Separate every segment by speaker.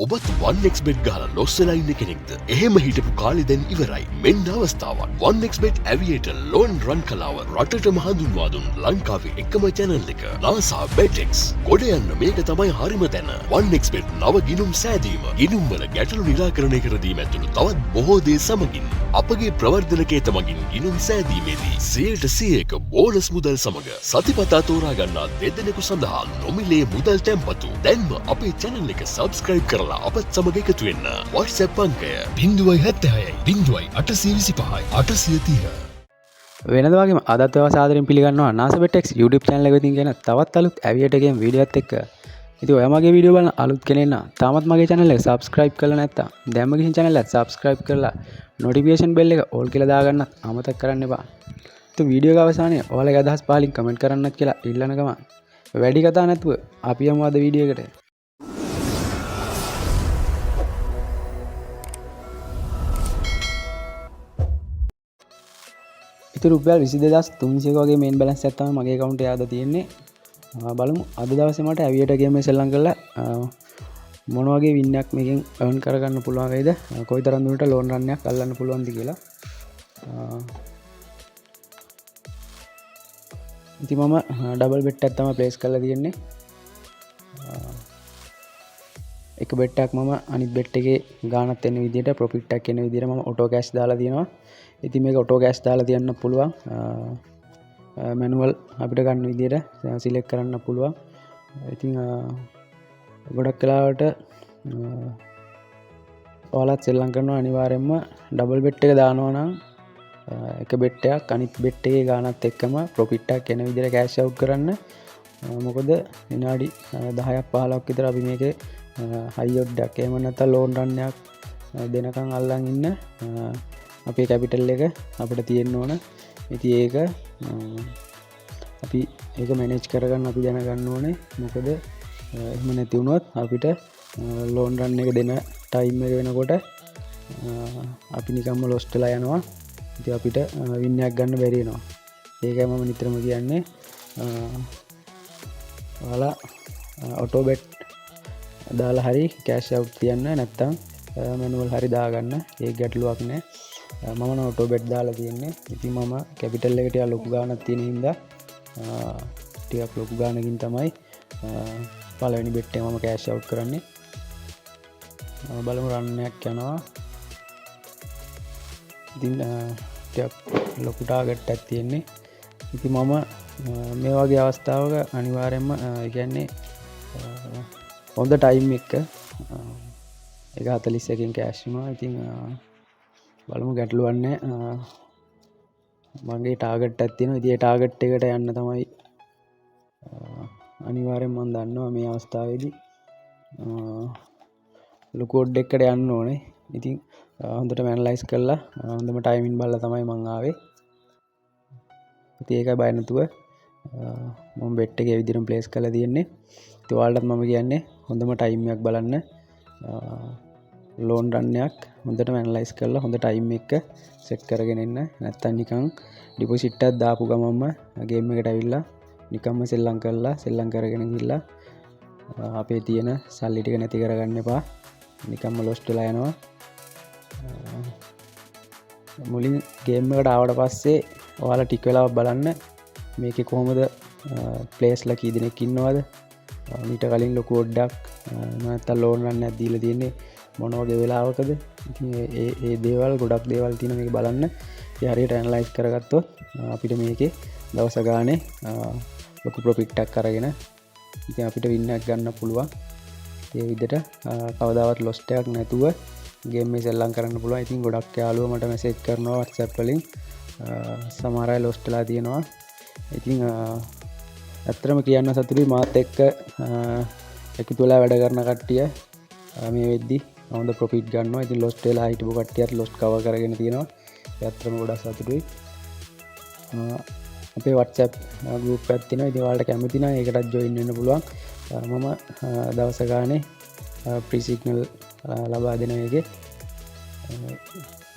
Speaker 1: ඔබත් 1xbet ගහලා Los වෙලා ඉන්න කෙනෙක්ද? එහෙම හිටපු කාලේ දැන් ඉවරයි. මෙන්න අවස්ථාවක්. 1xbet Aviator ලෝන් රන් කලාව රටටම හඳුන්වා දුන් ලංකාවේ එකම channel එක. NASA BetX. ගොඩ යන්න මේක තමයි හරිම තැන. 1xbet නව ගිණුම් සෑදීම. ගිණුම් වල ගැටලු නිරාකරණය කර දීම ඇතුළු තවත් බොහෝ දේ සමගින් අපගේ ප්‍රවර්ධනකේත මගින් ගිණුම් සෑදීමේදී 100% බෝනස් මුදල් සමග සතිපතා තෝරා ගන්නා දෙදෙනෙකු සඳහා නොමිලේ මුදල් තැන්පතු. දැන්ම අපේ channel එක subscribe කරලා අපත් සමග එකතු වෙන්න. WhatsApp අංකය 076 0825 830.
Speaker 2: වෙනද වගේම අදත් ඔයව සාදරයෙන් පිළිගන්නවා NASA BetX YouTube channel එක වෙතින් ගෙන තවත් අලුත් Aviator game වීඩියෝ එකත් එක්ක. ඉතින් ඔයා මගේ වීඩියෝ බලන අලුත් කෙනෙක් නම් තාමත් මගේ channel එක subscribe කරලා නැත්නම් දැන්ම ගිහින් channel එක subscribe කරලා notification bell එක all කියලා දාගන්නත් අමතක කරන්න එපා. ඉතින් වීඩියෝ එක අවසානයේ ඔයාලගේ අදහස් පහලින් comment කරන්නත් කියලා ඉල්ලන ගමන් වැඩි කතා නැතුව අපි යමු අද වීඩියෝ එකට. රුපියල් 22300 වගේ මේන් බැලන්ස් එකක් තමයි මගේ account එකේ ආද තියෙන්නේ. බලමු අද දවසේ මට Aviator game එක සෙල්ලම් කරලා මොන වගේ win එකක් මේකෙන් earn කරගන්න පුළුවන් වේද? කොයිතරම් දුරට loan run එකක් අල්ලන්න පුළුවන්ද කියලා. ඉතින් මම double bet එකක් තමයි place කරලා තියෙන්නේ. එක bet එකක් මම අනිත් bet එකේ ගාණක් එන විදිහට profit එකක් එන විදිහට මම auto cash දාලා තියෙනවා. ඉතින් මේක auto cash දාලා තියන්න පුළුවන්. manual අපිට ගන්න විදිහට select කරන්න පුළුවන්. ඉතින් ගොඩක් වෙලාවට ඔයාලත් සෙල්ලම් කරනවා අනිවාර්යයෙන්ම double bet එක දානවා නම් එක bet එකක් අනිත් bet එකේ ගාණත් එක්කම profit එකක් එන විදිහට cash out කරන්න. මොකද විනාඩි 10ක් 15ක් විතර අපි මේකේ high odd එකක් එහෙම නැත්නම් loan run එකක් දෙනකන් අල්ලන් ඉන්න අපේ කැපිටල් එක අපිට තියෙන්න ඕන. ඉතින් ඒක අපි ඒක මැනේජ් කරගන්න අපි දැනගන්න ඕනේ. මොකද එහෙම නැති වුණොත් අපිට ලෝන් රන් එක දෙන ටයිම් එක වෙනකොට අපි නිකම්ම ලොස් වෙලා යනවා. ඉතින් අපිට වින් එකක් ගන්න බැරි වෙනවා. ඒකයි මම නිතරම කියන්නේ ඔයාලා ඔටෝ බෙට් දාලා හරි කෑෂ් අවුට් තියන්න නැත්තම් මැනුවල් හරි දාගන්න. ඒක ගැටලුවක් නෑ. මම ඔටෝ බෙට් දාලා තියෙන්නේ. ඉතින් මම කැපිටල් එක ටික ලොකු ගාණක් තියෙන හින්දා ටිකක් ලොකු ගාණකින් තමයි පළවෙනි බෙට් එක මම කෑෂ් අවුට් කරන්නේ. බලමු රන් එකක් යනවා. ඉතින් ටිකක් ලොකු ටාගට් එකක් තියෙන්නේ. ඉතින් මම මේ වගේ අවස්ථාවක අනිවාර්යයෙන්ම කියන්නේ හොඳ ටයිම් එක 1:41කින් කෑෂ් වුණා. ඉතින් බලමු ගැටලුවක් නැහැ. මගේ ටාගට් එකක් තියෙනවා. ඉතින් ඒ ටාගට් එකට යන්න තමයි අනිවාර්යෙන් මම දන්නවා මේ අවස්ථාවේදී ලොකු ඔඩ් එකකට යන්න ඕනේ. ඉතින් හොඳටම ඇනලයිස් කරලා හොඳම ටයිමින් බලලා තමයි මම ආවේ. ඉතින් ඒකයි බය නැතුව මම බෙට් එකේ විදිහටම ප්ලේස් කරලා තියෙන්නේ. ඉතින් ඔයාලටත් මම කියන්නේ හොඳම ටයිම් එකක් බලන්න. ලෝන් රන් එකක් හොඳටම ඇනලයිස් කරලා හොඳ ටයිම් එක සෙට් කරගෙන ඉන්න. නැත්තම් නිකන් ඩිපොසිට් එකක් දාපු ගමන්ම ගේම් එකට ඇවිල්ලා නිකම්ම සෙල්ලම් කරලා සෙල්ලම් කරගෙන ගිහිල්ලා අපේ තියෙන සල්ලි ටික නැති කරගන්න එපා. නිකම්ම ලොස් වෙලා යනවා. මුලින් ගේම් එකට ආවට පස්සේ ඔයාලා ටික වෙලාවක් බලන්න මේකේ කොහොමද ප්ලේස්ලා කී දෙනෙක් ඉන්නවද? මීට කලින් ලොකු ඔඩ්ඩක් නැත්තම් ලෝන් රන් එකක් දීලා තියෙන්නේ මොන වගේ වෙලාවකද? ඉතින් ඒ දේවල් ගොඩක් දේවල් තියෙන මේක බලන්න. ඒ හරියට ඇනලයිස් කරගත්තොත් අපිට මේකේ දවස ගානේ ලොකු ප්‍රොෆිට් එකක් අරගෙන ඉතින් අපිට වින් එකක් ගන්න පුළුවන්. ඒ විදිහට කවදාවත් ලොස් එකක් නැතුව ගේම් එක සෙල්ලම් කරන්න පුළුවන්. ඉතින් ගොඩක් යාළුවෝ මට මැසේජ් කරනවා WhatsApp වලින් සමහර අය ලොස් වෙලා තියෙනවා. ඉතින් ඇත්තටම කියන්න සතුටුයි මාත් එක්ක එකතු වෙලා වැඩ කරන කට්ටිය මේ වෙද්දි හොඳ ප්‍රොෆිට් ගන්නවා. ඉතින් ලොස් වෙලා හිටපු කට්ටියත් ලොස් කවර් කරගෙන තියෙනවා. ඇත්තටම ගොඩක් සතුටුයි. අපේ WhatsApp group එකක් තියෙනවා. ඉතින් ඔයාලට කැමති නම් ඒකටත් join වෙන්න පුළුවන්. මම දවස ගානේ free signal ලබා දෙන එකේ.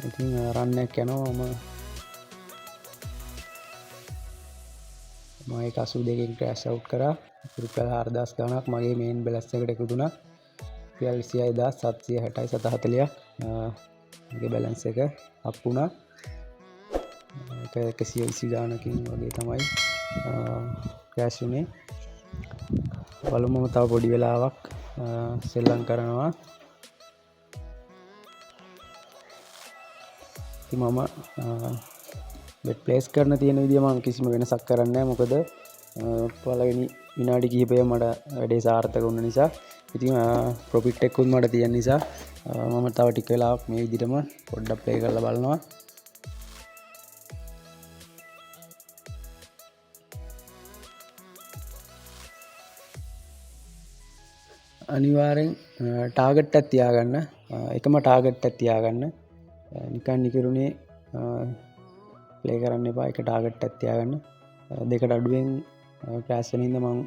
Speaker 2: ඉතින් රන් එකක් යනවා. මම ඒක 82කින් ක්‍රෑෂ් අවුට් කරා. රුපියල් 4000 ගණක් මගේ මේන් බැලන්ස් එකට එකතු වුණා. රුපියල් 20760යි 740ක් බැලන්ස් එක අප් වුණා. ඒක 120 ගානකින් වගේ තමයි කෑෂ් උනේ. බලමු තව පොඩි වෙලාවක් සෙල්ලම් කරනවා. ඉතින් මම බෙට් ප්ලේස් කරන තියෙන විදිය මම කිසිම වෙනසක් කරන්නේ නැහැ. මොකද පළවෙනි විනාඩි කිහිපය මට වැඩේ සාර්ථක වුණ නිසා. ඉතින් ප්‍රොෆිට් එකකුත් මට තියෙන නිසා මම තව ටික වෙලාවක් මේ විදිහටම පොඩ්ඩක් ප්ලේ කරලා බලනවා. අනිවාර්යෙන් ටාගට් එකක් තියාගන්න. එකම ටාගට් එකක් තියාගන්න. නිකන් නිකරුණේ ප්ලේ කරන්න එපා. එක ටාගට් එකක් තියාගන්න. දෙකට අඩුවෙන් ක්‍රෑෂ් වෙන හින්දා මම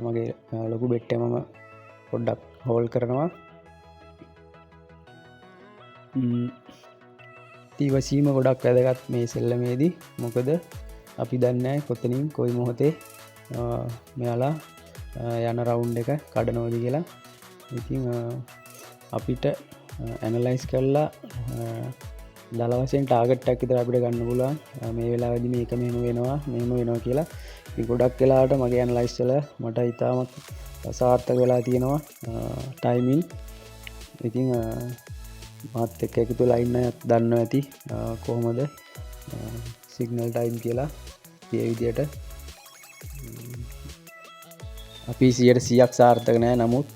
Speaker 2: මගේ ලොකු බෙට් එක මම පොඩ්ඩක් හෝල්ඩ් කරනවා. ඉවසීම ගොඩක් වැදගත් මේ සෙල්ලමේදී. මොකද අපි දන්නේ නැහැ කොතනින් කොයි මොහොතේ මෙයාලා යන රවුන්ඩ් එක කඩනවද කියලා. ඉතින් අපිට ඇනලයිස් කරලා දල වශයෙන් ටාගට් එකක් විතර අපිට ගන්න පුළුවන්. මේ වෙලාවේදී මේක මෙහෙම වෙනවා කියලා. ඉතින් ගොඩක් වෙලාවට මගේ ඇනලයිස් වල මට ඉතාමත් සාර්ථක වෙලා තියෙනවා ටයිමින්. ඉතින් මාත් එක්ක එකතු වෙලා ඉන්න අයත් දන්නවා ඇති කොහොමද සිග්නල් ටයිම් කියලා. මේ විදියට අපි 100% සාර්ථක නැහැ. නමුත්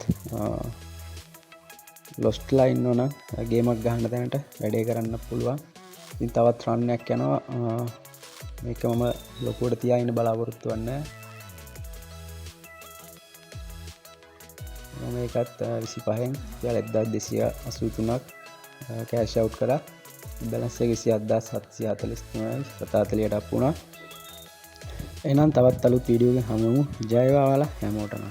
Speaker 2: ලොස්ට්ලා ඉන්නවනම් ගේමක් ගහන්න තැනට වැඩේ කරන්න පුළුවන්. ඉතින් තවත් රන් එකක් යනවා. මේක මම ලොකුවට තියා ඉන්න බලාපොරොත්තු වෙන්නේ. මම ඒකත් 25න් 1283ක් කෑෂ් අවුට් කරා. බැලන්ස් එක 27743යි 740ට අප් වුණා. එහෙනම් තවත් අලුත් වීඩියෝ එකකින් හමු වෙමු. ජය වේවා හැමෝටම.